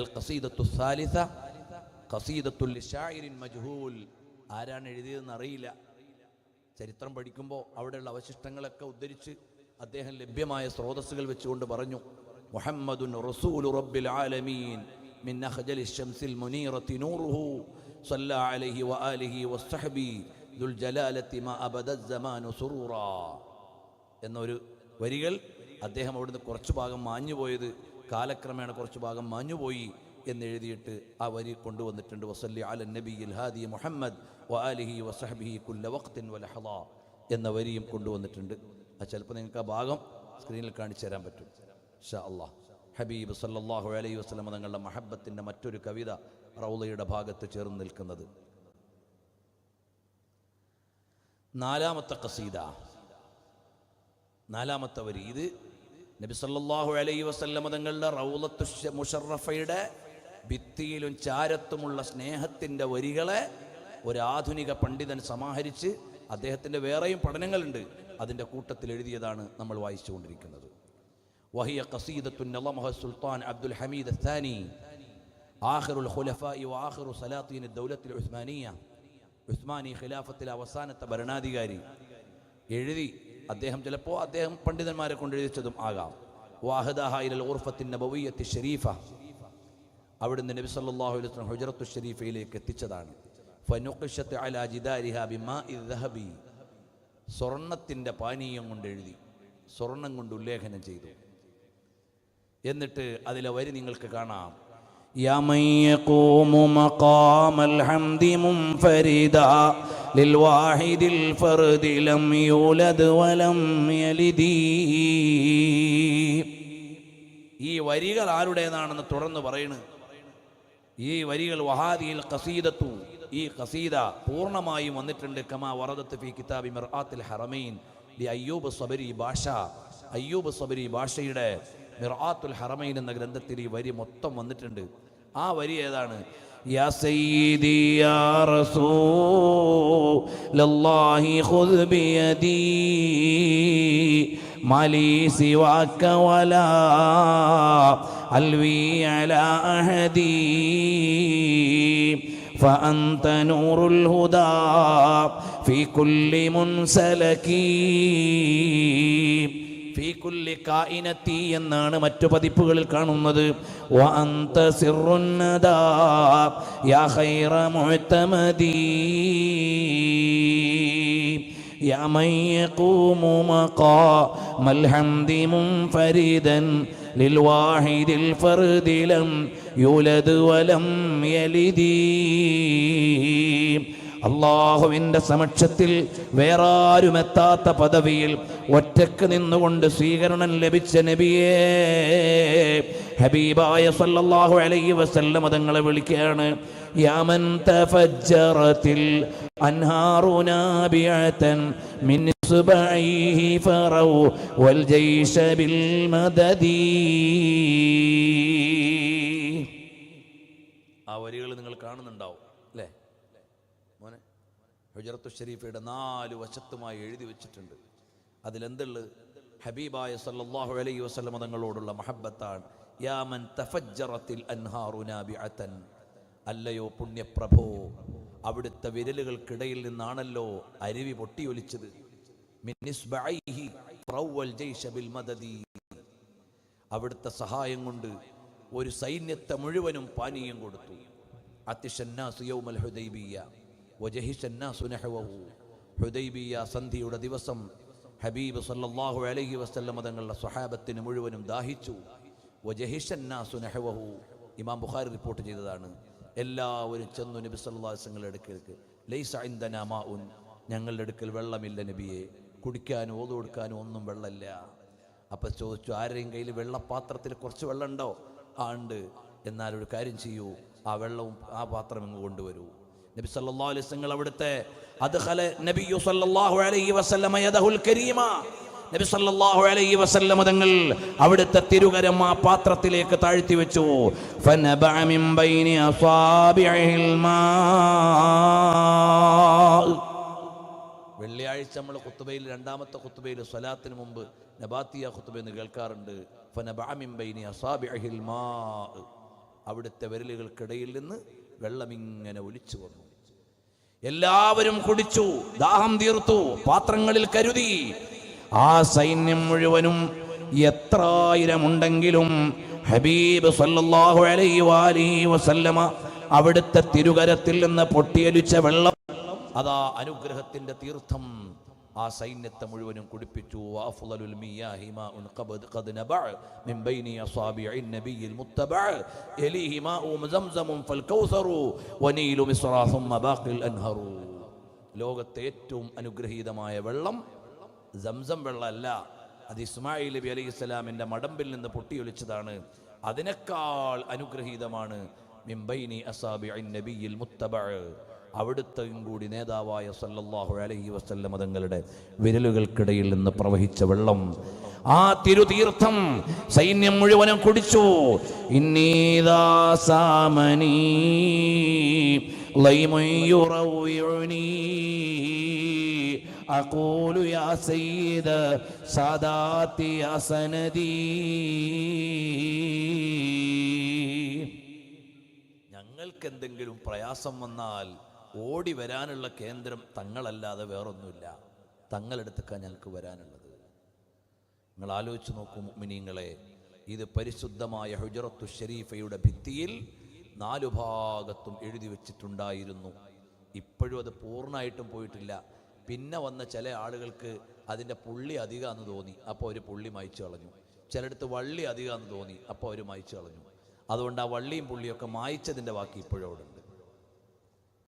അൽ ഖസീദത്തു സാലിസ ഖസീദത്തുൽ ലിശാഇരിൻ മജ്ഹൂൽ. ആരാണ് എഴുതിയതെന്ന് അറിയില്ല. ചരിത്രം പഠിക്കുമ്പോൾ അവിടെയുള്ള അവശിഷ്ടങ്ങളൊക്കെ ഉദ്ധരിച്ച് അദ്ദേഹം ലഭ്യമായ സ്രോതസ്സുകൾ വെച്ചുകൊണ്ട് പറഞ്ഞു, മുഹമ്മദുൻ റസൂലു റബ്ബിൽ ആലമീൻ മിൻ അഖ്ജലി ശംസിൽ മുനീറത്തി നൂറുഹു സല്ലല്ലാഹു അലൈഹി വആലിഹി വസ്സഹബി ദുൽ ജലാലത്തി മാ അബദ സമാനു സുറൂറാ എന്നൊരു വരികൾ അദ്ദേഹം അവിടുന്ന് കുറച്ചു ഭാഗം മാഞ്ഞുപോയത് കാലക്രമേണ കുറച്ചു ഭാഗം മാഞ്ഞുപോയി എന്നെഴുതിയിട്ട് ആ വരി കൊണ്ടുവന്നിട്ടുണ്ട്. വസല്ലി അലൻ നബിയിൽ ഹാദി മുഹമ്മദ് വആലിഹി വസഹബിഹി കുല്ല വഖ്തിൻ വലഹള എന്ന വരിയും കൊണ്ടുവന്നിട്ടുണ്ട്. അത് ചിലപ്പോൾ നിങ്ങൾക്ക് ആ ഭാഗം സ്ക്രീനിൽ കാണിച്ചു തരാൻ പറ്റും ഇൻഷാ അല്ലാഹ്. ഹബീബ് സല്ലല്ലാഹു അലൈഹി വസല്ലം തങ്ങളുടെ മഹബത്തിൻ്റെ മറ്റൊരു കവിത റൗളയുടെ ഭാഗത്ത് ചേർന്ന് നിൽക്കുന്നത്. നാലാമത്തെ ഖസീദ, നാലാമത്തെ വരി. ഇത് നബി സല്ലല്ലാഹു അലൈഹി വസല്ലം തങ്ങളുടെ റൗളത്തു മുശറഫയുടെ ഭിത്തിയിലും ചാരത്തുമുള്ള സ്നേഹത്തിൻ്റെ വരികളെ ഒരു ആധുനിക പണ്ഡിതൻ സമാഹരിച്ച്, അദ്ദേഹത്തിൻ്റെ വേറെയും പഠനങ്ങളുണ്ട്, അതിൻ്റെ കൂട്ടത്തിൽ എഴുതിയതാണ് നമ്മൾ വായിച്ചുകൊണ്ടിരിക്കുന്നത്. വഹിയ ഖസീദത്തുൻ നളമഹ സുൽത്താൻ അബ്ദുൽ ഹമീദ് അസ്സാനി ആഖിറുൽ ഖുലഫാഇ വആഖിറു സലാത്തീൻ ദൗലത്തുൽ ഉസ്മാനിയ. ഉസ്മാനി ഖിലാഫത്തിലെ അവസാനത്തെ ഭരണാധികാരി എഴുതി. അദ്ദേഹം ചിലപ്പോൾ അദ്ദേഹം പണ്ഡിതന്മാരെ കൊണ്ട് എഴുതിച്ചതും ആകാം. വാഹദഹ ഇലൽ ഉർഫത്തിൻ നബവിയ്യത്തി ശരീഫ, അവിടുന്ന് നബി സല്ലല്ലാഹു അലൈഹി വസല്ലം ഹുജ്റത്തു ശരീഫയിലേക്ക് എത്തിച്ചതാണ്. ഫനുഖിശത്ത് അലാ ജിദാരിഹ ബിമാഇ ദഹബി, സ്വർണ്ണത്തിൻ്റെ പാനീയം കൊണ്ട് എഴുതി, സ്വർണം കൊണ്ട് ഉല്ലേഖനം ചെയ്തു. എന്നിട്ട് അതിലെ വരി നിങ്ങൾക്ക് കാണാം. യാ മൻ യഖൂമു മഖാമൽ ഹംദി മുൻഫരിദാ ലിൽ വാഹിദിൽ ഫർദി ലം യൂലദ് വലം യലിദി. ഈ വരികൾ ആരുടേതാണെന്ന് തുടർന്ന് പറയുന്നു. ഈ വരികൾ വഹാദിൽ ഖസീദത്തു, ഈ ഖസീദ പൂർണ്ണമായും വന്നിട്ടുണ്ട് കമാ വറദത്ത് ഫീ കിതാബി മിർആത്തുൽ ഹറമൈൻ ലി അയ്യൂബ് സബരി ഭാഷ. അയ്യൂബ് സബരി ഭാഷയുടെ മിർആത്തുൽ ഹറമൈൻ എന്ന ഗ്രന്ഥത്തിൽ ഈ വരി മൊത്തം വന്നിട്ടുണ്ട്. ആ വരി ഏതാണ്? യാ സയ്യിദി യാ റസൂലല്ലാഹി ഖുദ് ബിയദി മാലി സിവാക വലാ അൽവി അലാ അഹദി فأنت نور الهدى في كل منسلكي في كل كائنتي എന്നാണ് മറ്റു പതിപ്പുകളിൽ കാണുന്നത്. وأنت سر الندى يا خير معتمدي يا من يقوم مقام الحمد منفردا للواحد الفرد لم يولد ولم يلد. അള്ളാഹുവിൻ്റെ സമക്ഷത്തിൽ വേറാരുമെത്താത്ത പദവിയിൽ ഒറ്റക്ക് നിന്നുകൊണ്ട് സ്വീകരണം ലഭിച്ച നബിയേ, ഹബീബായ സല്ലല്ലാഹു അലൈഹി വസല്ലം തങ്ങളെ വിളിക്കുകയാണ്. യാ മൻ തഫജ്ജറത്തിൽ അൻഹാറു നാബിഅതൻ മിൻ ഇസ്ബഇഹി ഫറൗ വൽ ജയ്ശ ബിൽ മദദി. ആ വരികൾ നിങ്ങൾ കാണുന്നുണ്ടാവും അല്ലേ മോനെ? ഹുജ്റത്തു ശരീഫയുടെ 4 വശത്തുമായി എഴുതി വെച്ചിട്ടുണ്ട്. അതിലെന്തുള്ളത്? ഹബീബായ സല്ലല്ലാഹു അലൈഹി വസല്ലം തങ്ങളോടുള്ള മഹബ്ബത്താണ്. യാ മൻ തഫജ്ജറത്തിൽ അൻഹാറു നാബിഅതൻ, അല്ലയോ പുണ്യപ്രഭോ, അവിടുത്തെ വിരലുകൾക്കിടയിൽ നിന്നാണല്ലോ അരുവി പൊട്ടിയൊലിച്ചത്. മിൻ ഇസ്ബഇഹി ഫറവൽ ജയ്ശ ബിൽ മദദി, അവിടുത്തെ സഹായം കൊണ്ട് ഒരു സൈന്യത്തെ മുഴുവനും പാനീയം കൊടുത്തു. അതിഷന്നാസു യൗമൽ ഹുദൈബിയ്യ വജഹിഷന്നാസു നഹവഹു. ഹുദൈബിയ്യ സന്ധിയുടെ ദിവസം ഹബീബ് സല്ലല്ലാഹു അലൈഹി വസല്ലം തങ്ങളുടെ സ്വഹാബത്തിന് മുഴുവനും ദാഹിച്ചു. വജഹിഷന്നാസു നഹവഹു, ഇമാം ബുഖാരി റിപ്പോർട്ട് ചെയ്തതാണ്. എല്ലാവരും ചെന്നു നബി സല്ലല്ലാഹു അലൈഹി വസല്ലം അടുക്കലേക്ക്. ലൈസ ഇൻദനാ മാഉൻ, ഞങ്ങളുടെ അടുക്കൽ വെള്ളമില്ല നബിയെ, കുടിക്കാനും ഓതു കൊടുക്കാനും ഒന്നും വെള്ളമില്ല. അപ്പം ചോദിച്ചു, ആരുടെയും കയ്യിൽ വെള്ളപ്പാത്രത്തിൽ കുറച്ച് വെള്ളം ഉണ്ടോ? ആ ഉണ്ട്. എന്നാൽ ഒരു കാര്യം ചെയ്യൂ, ആ വെള്ളവും ആ പാത്രം ഇങ്ങ് കൊണ്ടുവരൂ. നബി സല്ലല്ലാഹു അലൈഹി വസല്ലം അവിടുത്തെ അദ്ഖല നബിയു സല്ലല്ലാഹു അലൈഹി വസല്ലം യദഹുൽ കരീമ, നബി സല്ലല്ലാഹു അലൈഹി വസല്ലം തങ്ങൾ അവിടുത്തെ തിരുകരം ആ പാത്രത്തിലേക്ക് താഴ്ത്തി വെച്ചു. ഫനബഅ മിൻ ബൈനി അസാബിഇൽ മാ. വെള്ളിയാഴ്ച നമ്മൾ ഖുത്ബയിൽ, രണ്ടാമത്തെ ഖുത്ബയിൽ സ്വലാത്തിന് മുമ്പ് നബാത്തിയ ഖുത്ബ എന്ന് കേൾക്കാറുണ്ട്. ഫനബഅ മിൻ ബൈനി അസാബിഇൽ മാ, അവിടുത്തെ വിരലുകൾക്കിടയിൽ നിന്ന് വെള്ളമിങ്ങനെ ഒലിച്ചു വന്നു. എല്ലാവരും കുടിച്ചു, ദാഹം തീർത്തു, പാത്രങ്ങളിൽ കരുതി. ആ സൈന്യം മുഴുവനും എത്രായിരമുണ്ടെങ്കിലും ഹബീബ് സല്ലല്ലാഹു അലൈഹി വസല്ലമ അവിടുത്തെ തിരുകരത്തിൽ നിന്ന് പൊട്ടിയൊലിച്ച വെള്ളം, അതാ അനുഗ്രഹത്തിന്റെ തീർത്ഥം, ആ സൈന്യത്തെ മുഴുവനും കുടിപ്പിച്ചു. അഫ്ളലുൽ മിയാഹി മാഉൻ ഖദ് നബഅ മിൻ ബൈനി അസാബിഇൻ നബിയിൽ മുത്തബഅ യലിഹി മാഉ സംസം ഫൽകൗസറു വനീലു മിസ്റ ثم ബാഖിൽ അൻഹറു. ലോകത്തെ ഏറ്റവും അനുഗ്രഹീതമായ വെള്ളം സംസം വെള്ളമല്ല, അത് ഇസ്മായിൽ നബി അലൈഹിസ്സലാമിന്റെ മടമ്പിൽ നിന്ന് പൊട്ടിയൊലിച്ചതാണ്. അതിനേക്കാൾ അനുഗ്രഹീതമാണ് മിൻ ബൈനി അസാബിഇൻ നബിയിൽ മുത്തബഅ, അവിടുത്തെയും കൂടി നേതാവായ സല്ലല്ലാഹു അലൈഹി വസല്ലം തങ്ങളുടെ വിരലുകൾക്കിടയിൽ നിന്ന് പ്രവഹിച്ച വെള്ളം, ആ തിരുതീർത്ഥം സൈന്യം മുഴുവനും കുടിച്ചു. ഇന്നീദാ സാമനി ലൈമൻ യുറവിഉനി അഖൂലു യാ സയ്യിദ സാദാതി യാ സനദി. ഞങ്ങൾക്ക് എന്തെങ്കിലും പ്രയാസം വന്നാൽ ഓടി വരാനുള്ള കേന്ദ്രം തങ്ങളല്ലാതെ വേറൊന്നുമില്ല. തങ്ങളെടുത്തേക്കാണ് ഞങ്ങൾക്ക് വരാനുള്ളത്. നിങ്ങൾ ആലോചിച്ച് നോക്കൂ മുഅ്മിനീങ്ങളെ, ഇത് പരിശുദ്ധമായ ഹുജറത്തു ഷരീഫയുടെ ഭിത്തിയിൽ 4 ഭാഗത്തും എഴുതി വെച്ചിട്ടുണ്ടായിരുന്നു. ഇപ്പോഴും അത് പൂർണ്ണമായിട്ടും പോയിട്ടില്ല. പിന്നെ വന്ന ചില ആളുകൾക്ക് അതിൻ്റെ പുള്ളി അധികമാണെന്ന് തോന്നി, അപ്പോൾ അവർ പുള്ളി മായ്ച്ചു കളഞ്ഞു. ചിലയിടത്ത് വള്ളി അധികമാണെന്ന് തോന്നി, അപ്പോൾ അവർ മായ്ച്ചു കളഞ്ഞു. അതുകൊണ്ട് ആ വള്ളിയും പുള്ളിയൊക്കെ മായ്ച്ചതിൻ്റെ ബാക്കി ഇപ്പോഴും അവിടെ ഉണ്ട്.